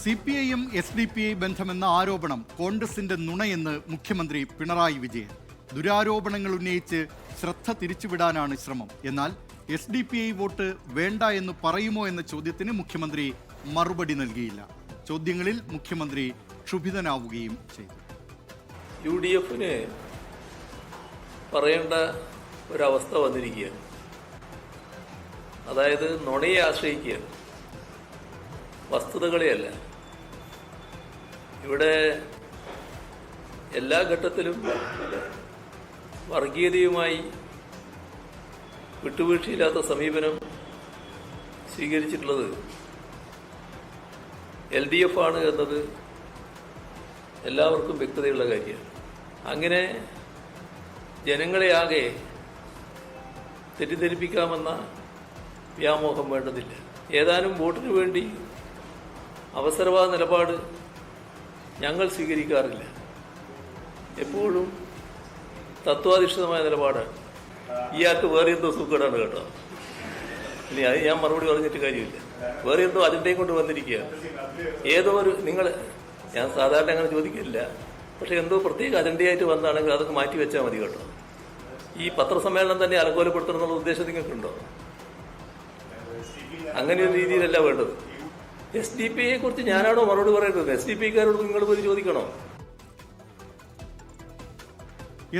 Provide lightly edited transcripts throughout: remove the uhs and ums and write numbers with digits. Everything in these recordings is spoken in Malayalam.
CPIM SDPI ബന്ധമെന്ന ആരോപണം കോൺഗ്രസിന്റെ നുണയെന്ന് മുഖ്യമന്ത്രി പിണറായി വിജയൻ. ദുരാരോപണങ്ങൾ ഉന്നയിച്ച് ശ്രദ്ധ തിരിച്ചുവിടാനാണ് ശ്രമം. എന്നാൽ SDPI വോട്ട് വേണ്ട എന്ന് പറയുമോ എന്ന ചോദ്യത്തിന് മുഖ്യമന്ത്രി മറുപടി നൽകിയില്ല. ചോദ്യങ്ങളിൽ മുഖ്യമന്ത്രി ക്ഷുഭിതനാവുകയും ചെയ്തു. UDFന് പറയേണ്ട ഒരവസ്ഥ വന്നിരിക്കുകയാണ്. അതായത് നുണയെ ആശ്രയിക്കുകയാണ്, വസ്തുതകളെയല്ല. ഇവിടെ എല്ലാ ഘട്ടത്തിലും വർഗീയതയുമായി വിട്ടുവീഴ്ചയില്ലാത്ത സമീപനം സ്വീകരിച്ചിട്ടുള്ളത് LDF ആണ് എന്നത് എല്ലാവർക്കും വ്യക്തതയുള്ള കാര്യമാണ്. അങ്ങനെ ജനങ്ങളെ ആകെ തെറ്റിദ്ധരിപ്പിക്കാമെന്ന വ്യാമോഹം വേണ്ടതില്ല. ഏതാനും വോട്ടിനു വേണ്ടി അവസരവാദ നിലപാട് ഞങ്ങൾ സ്വീകരിക്കാറില്ല. എപ്പോഴും തത്വാധിഷ്ഠിതമായ നിലപാടാണ്. ഇയാൾക്ക് വേറെ എന്തോ സൂക്കേടാണ് കേട്ടോ. ഇനി അത് ഞാൻ മറുപടി പറഞ്ഞിട്ട് കാര്യമില്ല. വേറെ എന്തോ അജണ്ടയും കൊണ്ട് വന്നിരിക്കുകയാണ്. ഏതോ ഒരു ഞാൻ സാധാരണ അങ്ങനെ ചോദിക്കില്ല, പക്ഷെ എന്തോ പ്രത്യേക അജണ്ടയായിട്ട് വന്നാണെങ്കിൽ അതൊക്കെ മാറ്റി വെച്ചാൽ മതി കേട്ടോ. ഈ പത്രസമ്മേളനം തന്നെ അലങ്കോലപ്പെടുത്തണം എന്നുള്ള ഉദ്ദേശം നിങ്ങൾക്കുണ്ടോ? അങ്ങനെ ഒരു രീതിയിലല്ല വേണ്ടത്. SDPIയെ കുറിച്ച് ഞാനാണോ മറുപടി പറയുന്നത്? SDPIക്കാരോട് നിങ്ങൾ പോയി ചോദിക്കണോ?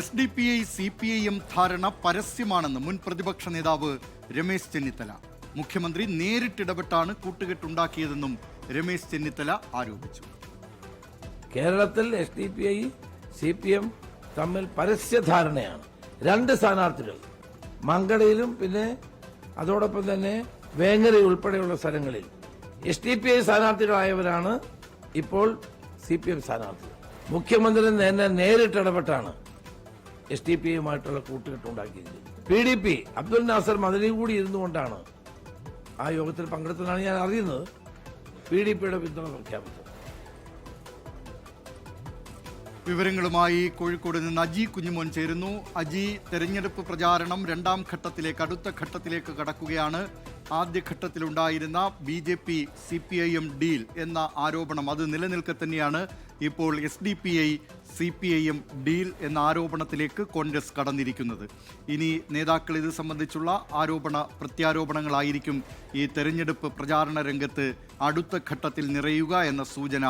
SDPI CPIM ധാരണ പരസ്യമാണെന്ന് മുൻ പ്രതിപക്ഷ നേതാവ് രമേശ് ചെന്നിത്തല. മുഖ്യമന്ത്രി നേരിട്ടിടപെട്ടാണ് കൂട്ടുകെട്ടുണ്ടാക്കിയതെന്നും രമേശ് ചെന്നിത്തല ആരോപിച്ചു. കേരളത്തിൽ SDPI CPM തമ്മിൽ പരസ്യധാരണയാണ്. രണ്ട് സ്ഥാനാർത്ഥികൾ മങ്കടയിലും പിന്നെ അതോടൊപ്പം തന്നെ വേങ്ങര ഉൾപ്പെടെയുള്ള സ്ഥലങ്ങളിൽ SDPI സ്ഥാനാർത്ഥികളായവരാണ് ഇപ്പോൾ CPM സ്ഥാനാർത്ഥികൾ. മുഖ്യമന്ത്രി തന്നെ നേരിട്ടിടപെട്ടാണ് SDPIയുമായിട്ടുള്ള കൂട്ടുകെട്ടുണ്ടാക്കിയത്. PDP അബ്ദുൽ നാസർ മദനി കൂടി ഇരുന്നുകൊണ്ടാണ് ആ യോഗത്തിൽ പങ്കെടുത്തതാണ് ഞാൻ അറിയുന്നത്. PDPയുടെ പിന്തുണ പ്രഖ്യാപിച്ചത്. വിവരങ്ങളുമായി കോഴിക്കോട് നിന്ന് അജി കുഞ്ഞുമോൻ ചേരുന്നു. അജി, തെരഞ്ഞെടുപ്പ് പ്രചാരണം രണ്ടാം ഘട്ടത്തിലേക്ക്, അടുത്ത ഘട്ടത്തിലേക്ക് കടക്കുകയാണ്. ആദ്യഘട്ടത്തിലുണ്ടായിരുന്ന BJP CPIM ഡീൽ എന്ന ആരോപണം അത് നിലനിൽക്കെ തന്നെയാണ് ഇപ്പോൾ SDPI CPIM ഡീൽ എന്ന ആരോപണത്തിലേക്ക് കോൺഗ്രസ് കടന്നിരിക്കുന്നത്. ഇനി നേതാക്കൾ ഇത് സംബന്ധിച്ചുള്ള പ്രത്യാരോപണങ്ങളായിരിക്കും ഈ തെരഞ്ഞെടുപ്പ് പ്രചാരണ രംഗത്ത് അടുത്ത ഘട്ടത്തിൽ നിറയുക എന്ന സൂചന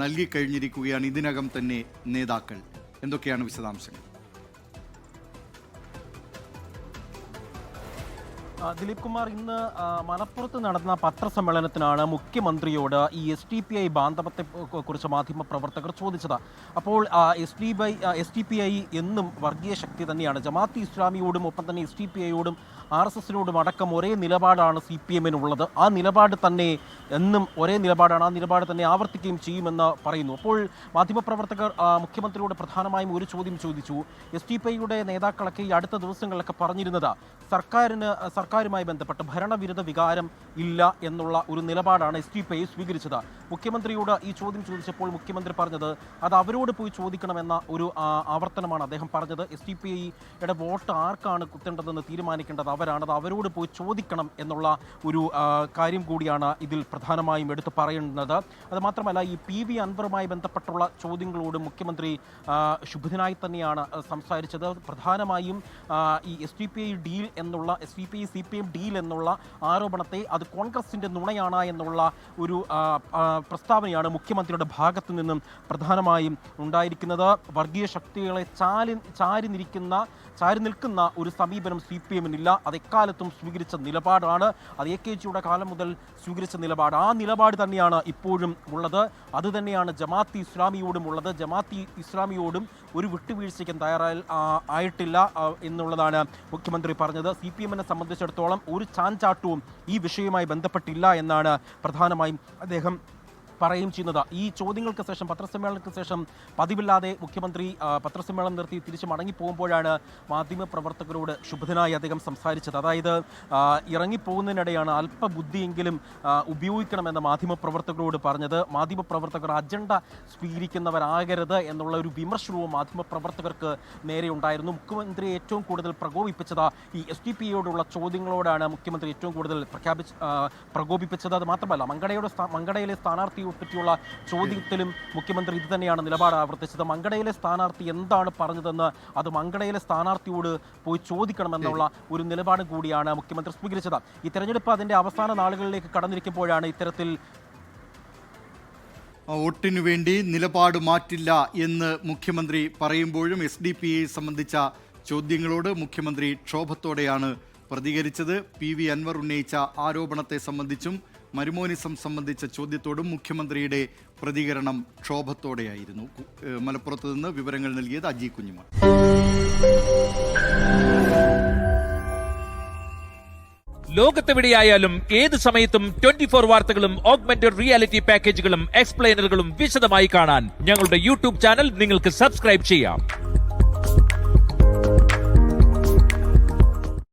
നൽകിക്കഴിഞ്ഞിരിക്കുകയാണ് ഇതിനകം തന്നെ നേതാക്കൾ. എന്തൊക്കെയാണ് വിശദാംശങ്ങൾ? ദിലീപ് കുമാർ, ഇന്ന് മലപ്പുറത്ത് നടന്ന പത്രസമ്മേളനത്തിനാണ് മുഖ്യമന്ത്രിയോട് ഈ SDPI ബാന്ധവത്തെ കുറിച്ച് മാധ്യമപ്രവർത്തകർ ചോദിച്ചത്. അപ്പോൾ SDPI എന്നും വർഗീയ ശക്തി തന്നെയാണ്. ജമാഅത്ത് ഇസ്ലാമിയോടും ഒപ്പം തന്നെ SDPIയോടും RSSനോടും അടക്കം ഒരേ നിലപാടാണ് CPMനുള്ളത്. ആ നിലപാട് തന്നെ എന്നും ഒരേ നിലപാടാണ്. ആ നിലപാട് തന്നെ ആവർത്തിക്കുകയും ചെയ്യുമെന്ന് പറയുന്നു. അപ്പോൾ മാധ്യമപ്രവർത്തകർ മുഖ്യമന്ത്രിയോട് പ്രധാനമായും ഒരു ചോദ്യം ചോദിച്ചു. SDPIയുടെ നേതാക്കളൊക്കെ ഈ അടുത്ത ദിവസങ്ങളിലൊക്കെ പറഞ്ഞിരുന്നത് സർക്കാരുമായി ബന്ധപ്പെട്ട് ഭരണവിരുദ്ധ വികാരം ഇല്ല എന്നുള്ള ഒരു നിലപാടാണ് SDPI സ്വീകരിച്ചത്. മുഖ്യമന്ത്രിയോട് ഈ ചോദ്യം ചോദിച്ചപ്പോൾ മുഖ്യമന്ത്രി പറഞ്ഞത് അത് അവരോട് പോയി ചോദിക്കണമെന്ന ഒരു ആവർത്തനമാണ് അദ്ദേഹം പറഞ്ഞത്. SDPIയുടെ വോട്ട് ആർക്കാണ് കുത്തേണ്ടതെന്ന് തീരുമാനിക്കേണ്ടത് അവരാണ്, അത് അവരോട് പോയി ചോദിക്കണം എന്നുള്ള ഒരു കാര്യം കൂടിയാണ് ഇതിൽ പ്രധാനമായും എടുത്തു പറയുന്നത്. അത് മാത്രമല്ല, ഈ PV അൻവറുമായി ബന്ധപ്പെട്ടുള്ള ചോദ്യങ്ങളോട് മുഖ്യമന്ത്രി ശുഭിതനായി തന്നെയാണ് സംസാരിച്ചത്. പ്രധാനമായും ഈ SDPI ഡീൽ എന്നുള്ള SDPI CPM ഡീൽ എന്നുള്ള ആരോപണത്തെ അത് കോൺഗ്രസിന്റെ നുണയാണ് എന്നുള്ള ഒരു പ്രസ്താവനയാണ് മുഖ്യമന്ത്രിയുടെ ഭാഗത്തു നിന്നും പ്രധാനമായും ഉണ്ടായിരിക്കുന്നത്. വർഗീയ ശക്തികളെ ചാരി നിൽക്കുന്ന ഒരു സമീപനം CPMനില്ല. അത് എക്കാലത്തും സ്വീകരിച്ച നിലപാടാണ്. അത് AKജിയുടെ കാലം മുതൽ സ്വീകരിച്ച നിലപാട്. ആ നിലപാട് തന്നെയാണ് ഇപ്പോഴും ഉള്ളത്. അതുതന്നെയാണ് ജമാഅത്ത് ഇസ്ലാമിയോടും ഉള്ളത്. ജമാഅത്ത് ഇസ്ലാമിയോടും ഒരു വിട്ടുവീഴ്ചയ്ക്കും ആയിട്ടില്ല എന്നുള്ളതാണ് മുഖ്യമന്ത്രി പറഞ്ഞത്. CPMനെ സംബന്ധിച്ചിടത്തോളം ഒരു ചാഞ്ചാട്ടവും ഈ വിഷയവുമായി ബന്ധപ്പെട്ടില്ല എന്നാണ് പ്രധാനമായും അദ്ദേഹം പറയുകയും ചെയ്യുന്നത്. ഈ ചോദ്യങ്ങൾക്ക് ശേഷം, പത്രസമ്മേളനത്തിന് ശേഷം പതിവില്ലാതെ മുഖ്യമന്ത്രി പത്രസമ്മേളനം നിർത്തി തിരിച്ച് മടങ്ങിപ്പോകുമ്പോഴാണ് മാധ്യമപ്രവർത്തകരോട് ശുഭനായി അദ്ദേഹം സംസാരിച്ചത്. അതായത് ഇറങ്ങിപ്പോകുന്നതിനിടെയാണ് അല്പബുദ്ധിയെങ്കിലും ഉപയോഗിക്കണമെന്ന് മാധ്യമപ്രവർത്തകരോട് പറഞ്ഞത്. മാധ്യമപ്രവർത്തകർ അജണ്ട സ്വീകരിക്കുന്നവരാകരുത് എന്നുള്ള ഒരു വിമർശനവും മാധ്യമപ്രവർത്തകർക്ക് നേരെ ഉണ്ടായിരുന്നു. മുഖ്യമന്ത്രിയെ ഏറ്റവും കൂടുതൽ പ്രകോപിപ്പിച്ചത് ഈ SDPIയോടുള്ള ചോദ്യങ്ങളോടാണ് മുഖ്യമന്ത്രി ഏറ്റവും കൂടുതൽ പ്രകോപിപ്പിച്ചത്. അത് മാത്രമല്ല, മങ്കടയിലെ സ്ഥാനാർത്ഥിയോട് പറ്റിയുള്ള ചോദ്യത്തിലും മുഖ്യമന്ത്രി ഇത് തന്നെയാണ് നിലപാട് ആവർത്തിച്ചത്. മങ്കടയിലെ സ്ഥാനാർത്ഥി എന്താണ് പറഞ്ഞതെന്ന് അത് മങ്കടയിലെ സ്ഥാനാർത്ഥിയോട് പോയി ചോദിക്കണമെന്നുള്ള ഒരു നിലപാട് കൂടിയാണ് മുഖ്യമന്ത്രി സ്വീകരിച്ചത്. ഈ തെരഞ്ഞെടുപ്പ് അതിന്റെ അവസാന നാളുകളിലേക്ക് കടന്നിരിക്കുമ്പോഴാണ് ഇത്തരത്തിൽ വോട്ടിനു വേണ്ടി നിലപാട് മാറ്റില്ല എന്ന് മുഖ്യമന്ത്രി പറയുമ്പോഴും SDPI സംബന്ധിച്ച ചോദ്യങ്ങളോട് മുഖ്യമന്ത്രി ക്ഷോഭത്തോടെയാണ് പ്രതികരിച്ചത്. PV അൻവർ ഉന്നയിച്ച ആരോപണത്തെ സംബന്ധിച്ചും മരുമോനിസം സംബന്ധിച്ച ചോദ്യത്തോടും മുഖ്യമന്ത്രിയുടെ പ്രതികരണം ക്ഷോഭത്തോടെയായിരുന്നു. മലപ്പുറത്ത് നിന്ന് വിവരങ്ങൾ നൽകിയത് അജി കുഞ്ഞുമോൻ. ലോകത്തെവിടെയായാലും ഏത് സമയത്തും 24 വാർത്തകളും ഓഗ്മെന്റഡ് റിയാലിറ്റി പാക്കേജുകളും എക്സ്പ്ലെയിനറുകളും വിശദമായി കാണാൻ ഞങ്ങളുടെ യൂട്യൂബ് ചാനൽ നിങ്ങൾക്ക് സബ്സ്ക്രൈബ് ചെയ്യാം.